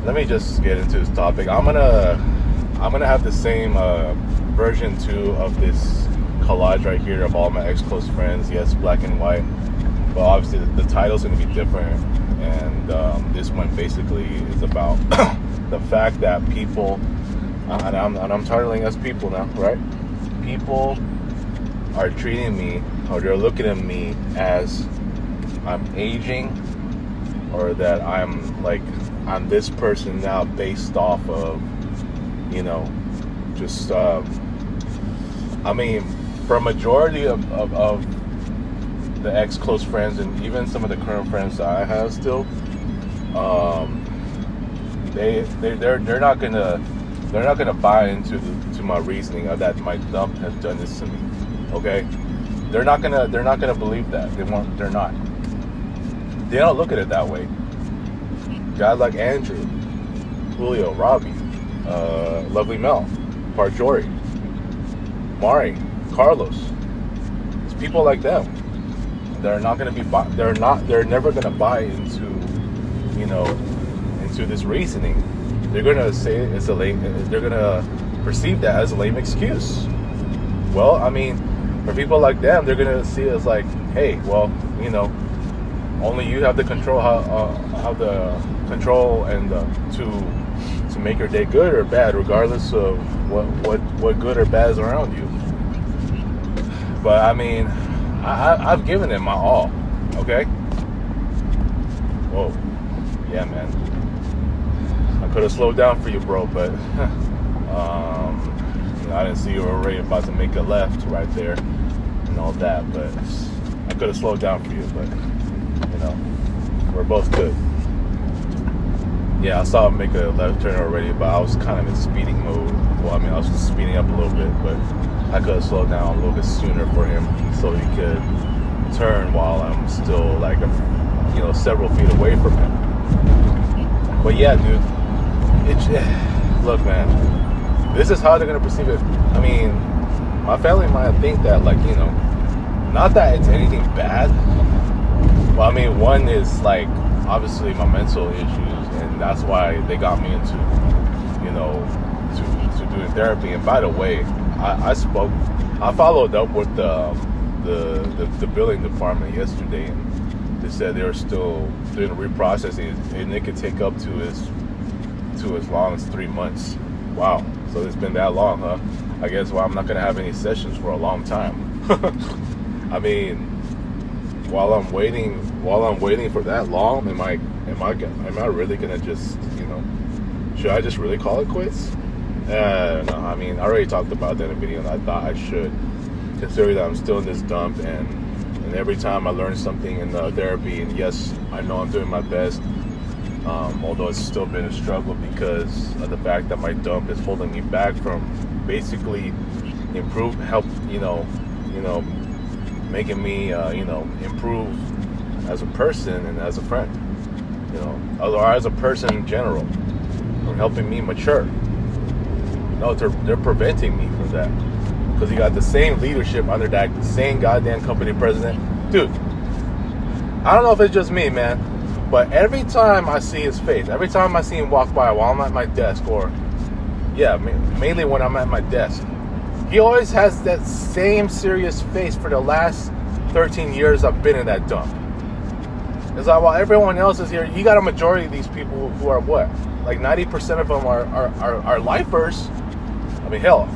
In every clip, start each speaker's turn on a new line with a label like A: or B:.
A: let me just get into this topic. I'm gonna have the same version 2 of this collage right here of all my ex-close friends. Yes, black and white, but obviously the title's gonna be different. And this one basically is about the fact that people, and I'm titling us people now, right? People are treating me, or they're looking at me as I'm aging, or that I'm this person now based off of, just for a majority of the ex-close friends, and even some of the current friends that I have still, they're not gonna buy into my reasoning of that my dump has done this to me. Okay, they're not gonna believe that. They're not. They don't look at it that way. Guys like Andrew, Julio, Robbie, Lovely Mel, Parjori, Mari, Carlos. It's people like them. They're not gonna be. They're never gonna buy into, into this reasoning. They're gonna say it's a lame. They're gonna perceive that as a lame excuse. Well, for people like them, they're gonna see it as like, hey, well, only you have the control, how the control and to make your day good or bad, regardless of what good or bad is around you. But I've given it my all. Okay. Whoa. Yeah, man. I could have slowed down for you, bro, but I didn't see you were already about to make a left right there and all that. But I could have slowed down for you, but we're both good. Yeah, I saw him make a left turn already, but I was kind of in speeding mode. Well, I was just speeding up a little bit, but I could have slowed down a little bit sooner for him so he could turn while I'm still several feet away from him. But yeah, dude, look, man, this is how they're gonna perceive it. My family might think that, not that it's anything bad. Well, one is obviously my mental issues, and that's why they got me into, to doing therapy. And by the way, I followed up with the billing department yesterday, and they said they were still doing reprocessing, and it could take up to as long as 3 months. Wow, so it's been that long, huh? I guess I'm not gonna have any sessions for a long time. While I'm waiting for that long, am I really gonna just, should I just really call it quits? No, I already talked about that in a video, and I thought I should, considering that I'm still in this dump, and every time I learn something in the therapy, and yes, I know I'm doing my best, although it's still been a struggle because of the fact that my dump is holding me back from basically making me, improve as a person and as a friend, or as a person in general, or helping me mature. No, they're preventing me from that because you got the same leadership under that same goddamn company president. Dude, I don't know if it's just me, man, but every time I see his face, every time I see him walk by while I'm at my desk, or mainly when I'm at my desk, he always has that same serious face for the last 13 years I've been in that dump. It's like, while everyone else is here, you got a majority of these people who are what? 90% of them are lifers. Hell,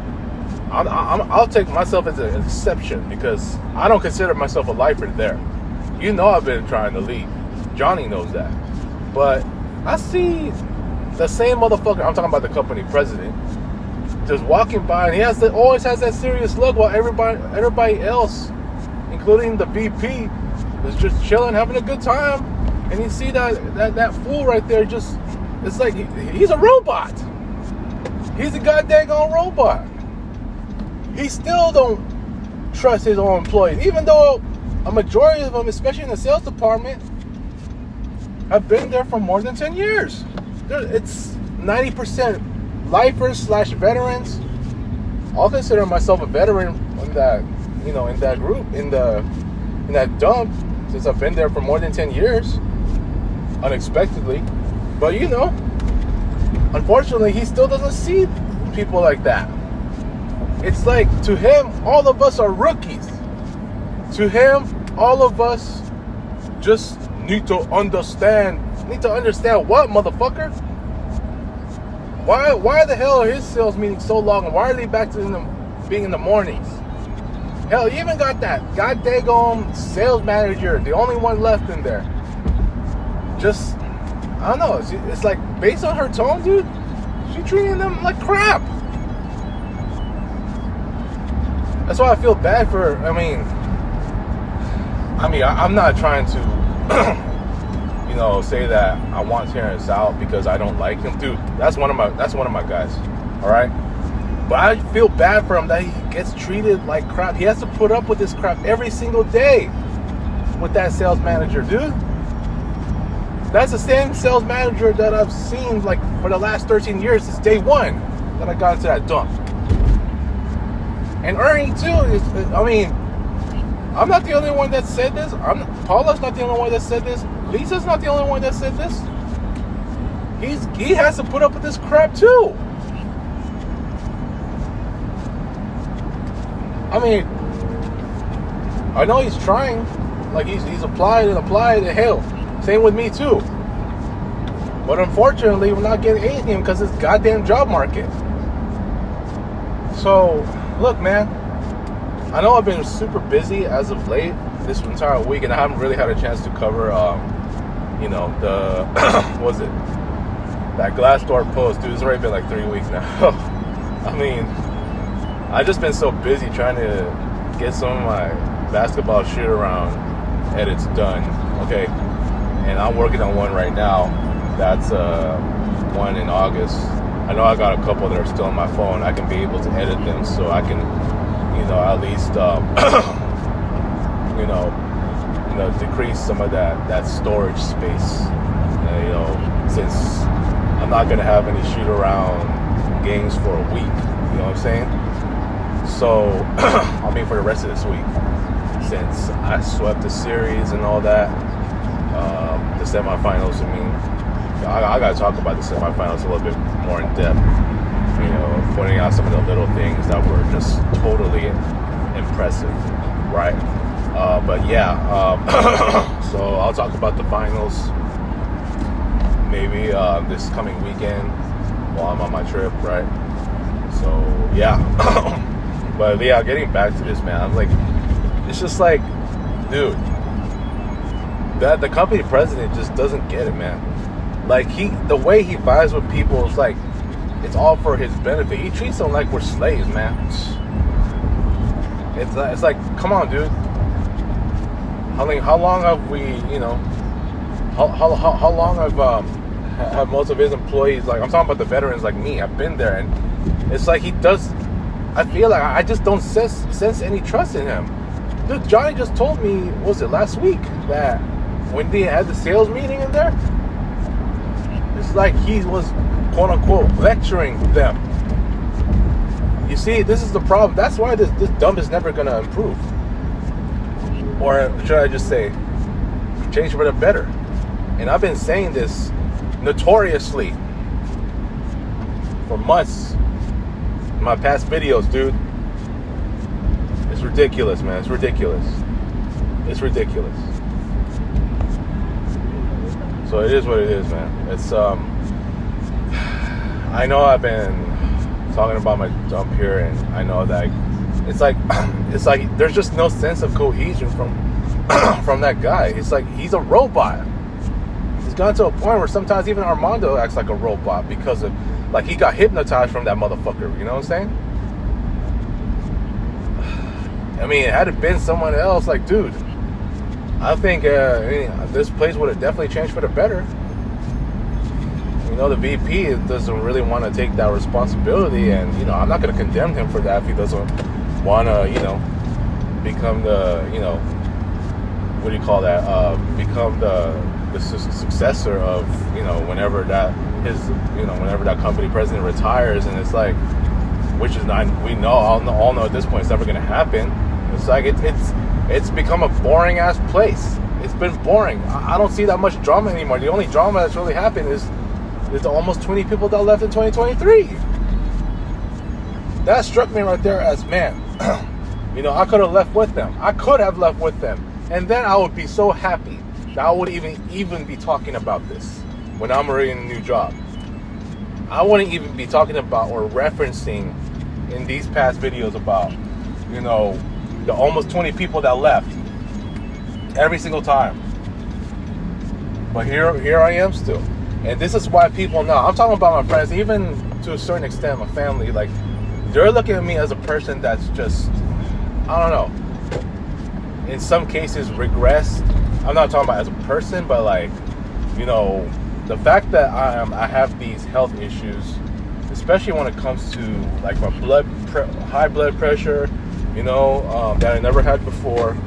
A: I'll take myself as an exception because I don't consider myself a lifer there. I've been trying to leave. Johnny knows that. But I see the same motherfucker, I'm talking about the company president, just walking by, and he always has that serious look while everybody else, including the VP, is just chilling, having a good time. And you see that fool right there, just, it's like he's a robot. He's a goddamn robot. He still don't trust his own employees, even though a majority of them, especially in the sales department, have been there for more than 10 years. It's 90% lifers / veterans. I'll consider myself a veteran in that, in that group, in that dump, since I've been there for more than 10 years, unexpectedly. But unfortunately, he still doesn't see people like that. It's like, to him, all of us are rookies. To him, all of us just need to understand. Need to understand what, motherfucker? Why the hell are his sales meetings so long? And why are they back to being in the mornings? Hell, you even got that goddamn sales manager, the only one left in there. Just, I don't know. It's like, based on her tone, dude, she's treating them like crap. That's why I feel bad for her. I mean, I'm not trying to, say that I want Terrence out because I don't like him, dude. That's one of my guys. All right, but I feel bad for him that he gets treated like crap. He has to put up with this crap every single day with that sales manager, dude. That's the same sales manager that I've seen like for the last 13 years since day one that I got into that dump. And Ernie too I'm not the only one that said this. Paula's not the only one that said this. Lisa's not the only one that said this. He has to put up with this crap too. I mean, I know he's trying. Like he's applied and hell. Same with me too. But unfortunately, we're not getting anything because it's goddamn job market. So, look, man. I know I've been super busy as of late this entire week, and I haven't really had a chance to cover, that Glassdoor post, dude. It's already been like 3 weeks now. I mean, I've just been so busy trying to get some of my basketball shoot around edits done, okay? And I'm working on one right now. That's one in August. I know I got a couple that are still on my phone. I can be able to edit them so I can, at least, decrease some of that storage space. Since I'm not gonna have any shoot around games for a week. You know what I'm saying? So, for the rest of this week, since I swept the series and all that, the semifinals. I gotta talk about the semifinals a little bit more in depth. Pointing out some of the little things that were just totally impressive, right? But yeah, so I'll talk about the finals maybe this coming weekend while I'm on my trip, right? So yeah, but yeah, getting back to this, man, it's just like, dude, that the company president just doesn't get it, man. Like the way he vibes with people is like, it's all for his benefit. He treats them like we're slaves, man. It's like, come on, dude. How long have we, how long have most of his employees, like I'm talking about the veterans like me, I've been there, and it's like I feel like I just don't sense any trust in him. Dude, Johnny just told me, what was it, last week, that when they had the sales meeting in there, it's like he was, quote unquote, lecturing them. You see, this is the problem. That's why this dump is never gonna improve. Or should I just say, change for the better? And I've been saying this notoriously for months in my past videos, dude. It's ridiculous, man. It's ridiculous. It's ridiculous. So it is what it is, man. It's I know I've been talking about my dump here, and I know that it's like there's just no sense of cohesion from that guy. It's like he's a robot. He's gone to a point where sometimes even Armando acts like a robot because of, like, he got hypnotized from that motherfucker. You know what I'm saying? Had it been someone else, like, dude, I think this place would have definitely changed for the better. The VP doesn't really want to take that responsibility, and I'm not going to condemn him for that if he doesn't want to, become the, what do you call that? Become the successor of, whenever that company president retires, and it's like, which is not, we know all know at this point it's never going to happen. It's like it's become a boring ass place. It's been boring. I don't see that much drama anymore. The only drama that's really happened is There's almost 20 people that left in 2023. That struck me right there as, man, I could have left with them. I could have left with them. And then I would be so happy that I would even be talking about this when I'm already in a new job. I wouldn't even be talking about or referencing in these past videos about, the almost 20 people that left every single time. But here I am still. And this is why people know. I'm talking about my friends, even to a certain extent, my family, like, they're looking at me as a person that's just, I don't know, in some cases regressed. I'm not talking about as a person, but like, the fact that I have these health issues, especially when it comes to like my high blood pressure, that I never had before,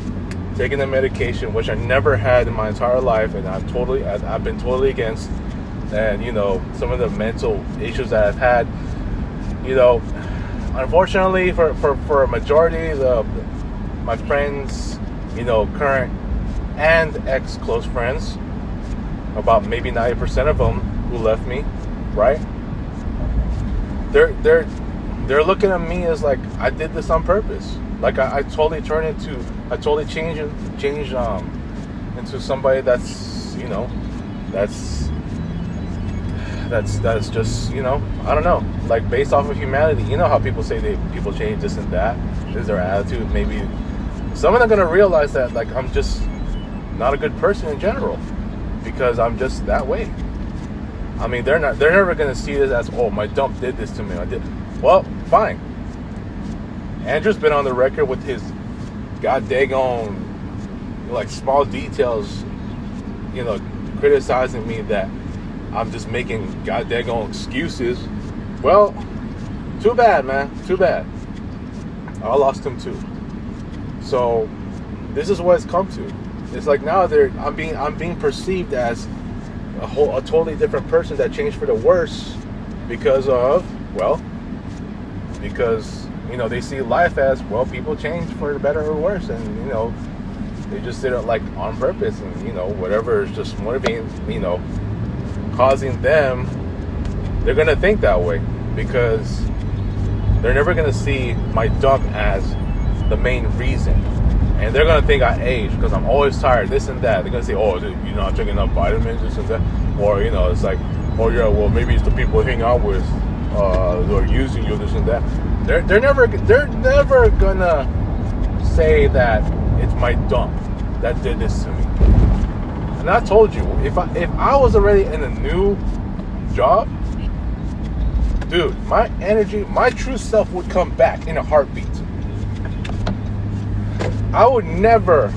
A: taking the medication, which I never had in my entire life, and I've been totally against, and some of the mental issues that I've had, unfortunately for a majority of my friends, current and ex close friends, about maybe 90% of them who left me, right? They're looking at me as like I did this on purpose. Like I totally changed into somebody that's that's just I don't know, like based off of humanity. How people say people change this and that. This is their attitude. Maybe some of them are gonna realize that like I'm just not a good person in general because I'm just that way. I mean, they're never gonna see this as, oh, my dump did this to me. Well, fine. Andrew's been on the record with his god daggone like small details, criticizing me that I'm just making god daggone excuses. Well, too bad, man. Too bad. I lost him too. So this is what it's come to. It's like now I'm being perceived as a totally different person that changed for the worse because they see life as, well, people change for the better or worse, and they just did it like on purpose, and whatever is just motivating, causing them, they're gonna think that way because they're never gonna see my dump as the main reason. And they're going to think I age because I'm always tired, this and that. They're going to say, oh, you're not taking enough vitamins, this and that. Or, it's like, oh, yeah, well, maybe it's the people you hang out with who are using you, this and that. They're never going to say that it's my dump that did this to me. And I told you, if I was already in a new job, dude, my energy, my true self would come back in a heartbeat. I would never,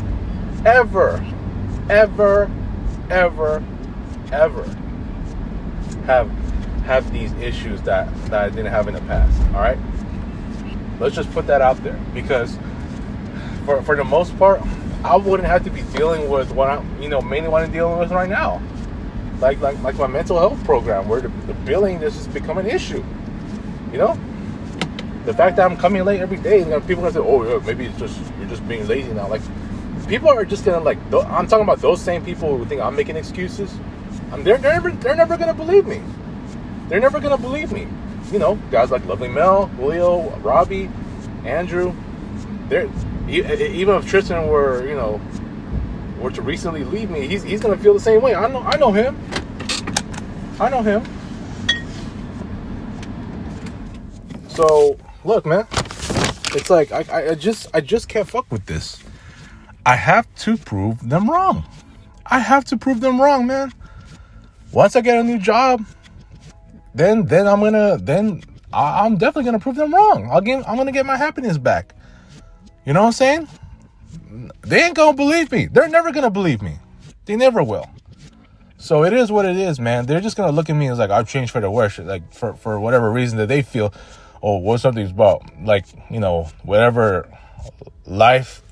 A: ever, ever, ever, ever have these issues that I didn't have in the past. All right, let's just put that out there because for the most part, I wouldn't have to be dealing with what I'm mainly what I'm dealing with right now, like my mental health program where the billing is just become an issue. The fact that I'm coming late every day, people are gonna say, "Oh, yeah, maybe you're just being lazy now." Like, people are just gonna I'm talking about those same people who think I'm making excuses. They're never gonna believe me. They're never gonna believe me. Guys like Lovely Mel, Julio, Robbie, Andrew. Even if Tristan were to recently leave me, he's gonna feel the same way. I know him. So. Look, man, it's like I just can't fuck with this. I have to prove them wrong. Man. Once I get a new job, then I'm definitely gonna prove them wrong. I'm gonna get my happiness back. You know what I'm saying? They ain't gonna believe me. They're never gonna believe me. They never will. So it is what it is, man. They're just gonna look at me as like I've changed for the worse, like for whatever reason that they feel. Oh, what something's about, like, whatever life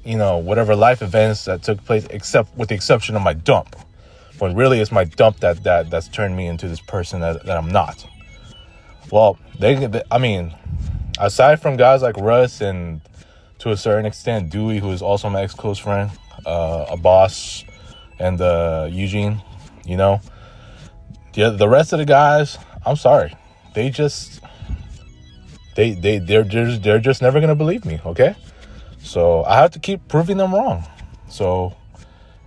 A: events that took place, except with the exception of my dump, when really it's my dump that's turned me into this person that I'm not. Well, aside from guys like Russ and to a certain extent Dewey, who is also my ex-close friend, a boss, and Eugene, The rest of the guys, I'm sorry, they just they're just never gonna believe me. Okay, so I have to keep proving them wrong. So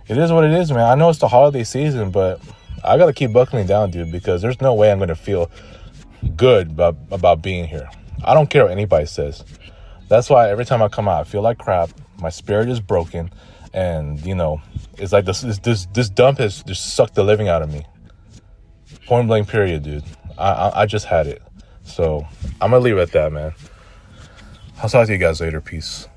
A: it is what it is, man. I know it's the holiday season, but I gotta keep buckling down, dude, because there's no way I'm gonna feel good about being here. I don't care what anybody says. That's why every time I come out, I feel like crap. My spirit is broken, and it's like this dump has just sucked the living out of me. Point blank, period, dude. I just had it. So I'm gonna leave it at that, man. I'll talk to you guys later. Peace.